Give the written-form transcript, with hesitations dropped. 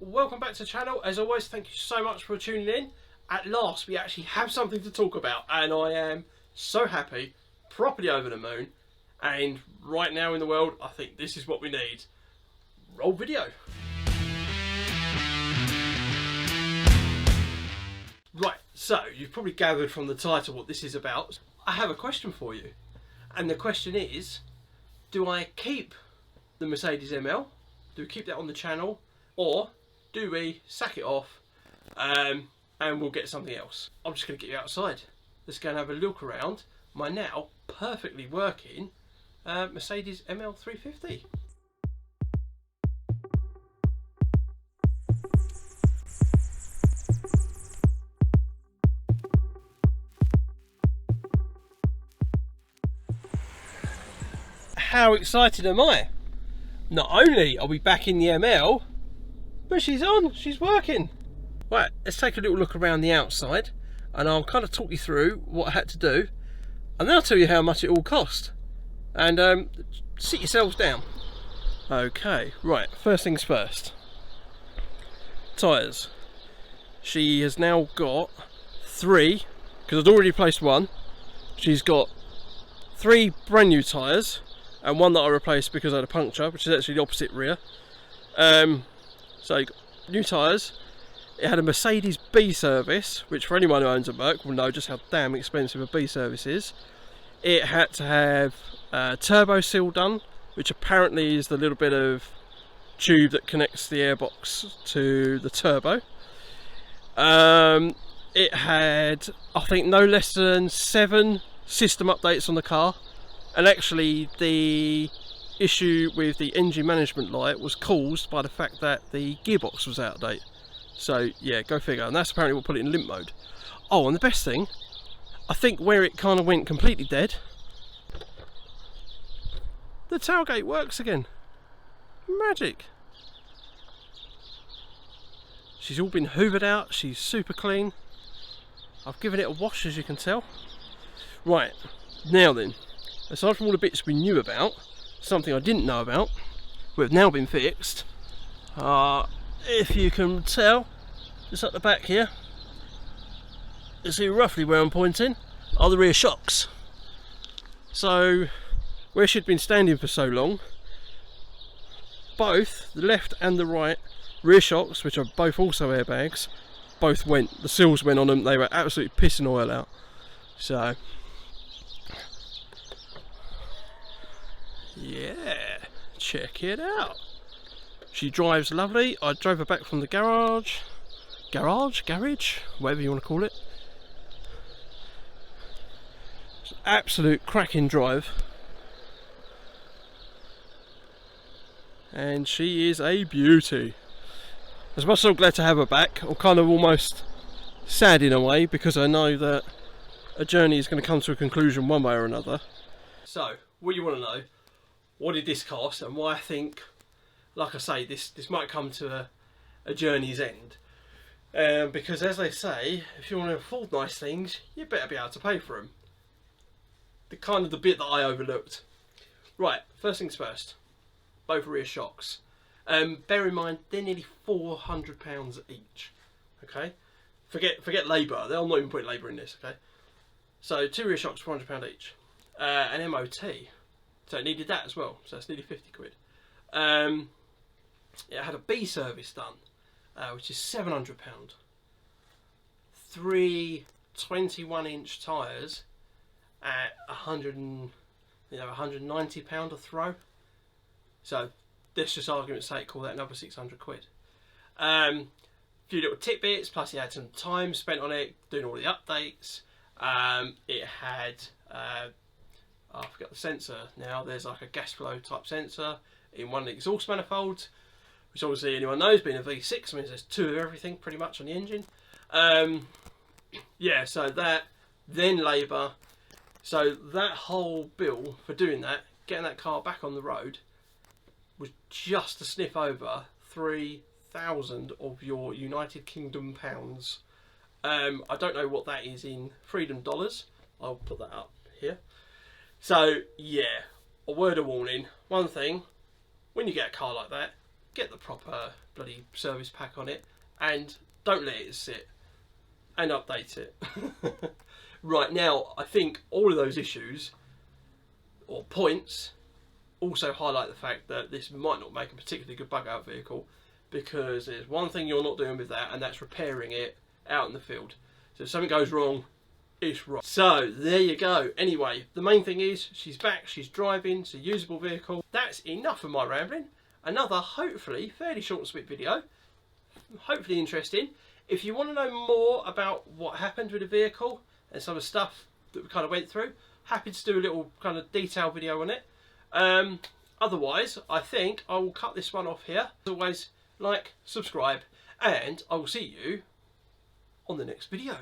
Welcome back to the channel. As always, thank you so much for tuning in. At last, we actually have something to talk about, and I am so happy, properly over the moon. And right now in the world, I think this is what we need. Roll video. Right, so you've probably gathered from the title what this is about. I have a question for you, and the question is, do I keep the Mercedes ML? Do we keep that on the channel, or do we sack it off and we'll get something else? I'm just going to get you outside. Let's go and have a look around my now perfectly working Mercedes ML350. How excited am I? Not only are we back in the ML, but she's on, she's working. Right, let's take a little look around the outside and I'll kind of talk you through what I had to do, and then I'll tell you how much it all cost. And sit yourselves down. Okay, right, first things first. Tyres. She has now got 3, because I'd already placed 1. She's got 3 brand new tyres, and 1 that I replaced because I had a puncture, which is actually the opposite rear. So you got new tyres. It had a Mercedes B service, which for anyone who owns a Merc will know just how damn expensive a B service is. It had to have turbo seal done, which apparently is the little bit of tube that connects the airbox to the turbo. It had, I think, no less than 7 system updates on the car. And actually the issue with the engine management light was caused by the fact that the gearbox was out of date. So yeah, go figure. And that's apparently what put it in limp mode. Oh, and the best thing, I think where it kind of went completely dead, the tailgate works again. Magic. She's all been hoovered out, she's super clean. I've given it a wash, as you can tell. Right, now then, aside from all the bits we knew about, something I didn't know about, which have now been fixed. If you can tell, just at the back here, you see roughly where I'm pointing, are the rear shocks. So, where she'd been standing for so long, both the left and the right rear shocks, which are both also airbags, both went. The seals went on them, they were absolutely pissing oil out. So, yeah, check it out. She drives lovely. I drove her back from the garage, whatever you want to call it. It's an absolute cracking drive. And she is a beauty. As much as I'm glad to have her back, I'm kind of almost sad in a way, because I know that a journey is going to come to a conclusion one way or another. So, what you want to know, what did this cost, and why I think, like I say, this might come to a journey's end. Because as they say, if you want to afford nice things, you better be able to pay for them. The bit that I overlooked. Right, first things first. Both rear shocks. Bear in mind, they're nearly £400 each. Okay? Forget labour. I'm not even putting labour in this, okay? So 2 rear shocks, £400 each. An MOT. So it needed that as well. So it's nearly 50 quid. It had a B service done, which is £700. 3 21-inch tyres at £190 a throw. So let's just argument's sake call that another 600 quid. A few little tidbits, plus you had some time spent on it doing all the updates. It had I forget the sensor now. There's like a gas flow type sensor in one of the exhaust manifolds, which obviously anyone knows, being a V6 means there's 2 of everything pretty much on the engine. Yeah, so that, then labour. So that whole bill for doing that, getting that car back on the road, was just a sniff over 3,000 of your United Kingdom pounds. I don't know what that is in freedom dollars. I'll put that up here. So yeah, a word of warning. One thing, when you get a car like that, get the proper bloody service pack on it, and don't let it sit, and update it. Right, now I think all of those issues or points also highlight the fact that this might not make a particularly good bug out vehicle, because there's one thing you're not doing with that, and that's repairing it out in the field. So if something goes wrong, it's wrong. So there you go. Anyway, the main thing is she's back, she's driving, it's a usable vehicle. That's enough of my rambling. Another hopefully fairly short and sweet video, hopefully interesting. If you want to know more about what happened with the vehicle and some of the stuff that we kind of went through, happy to do a little kind of detailed video on it. Otherwise, I think I will cut this one off here. As always, like, subscribe, and I will see you on the next video.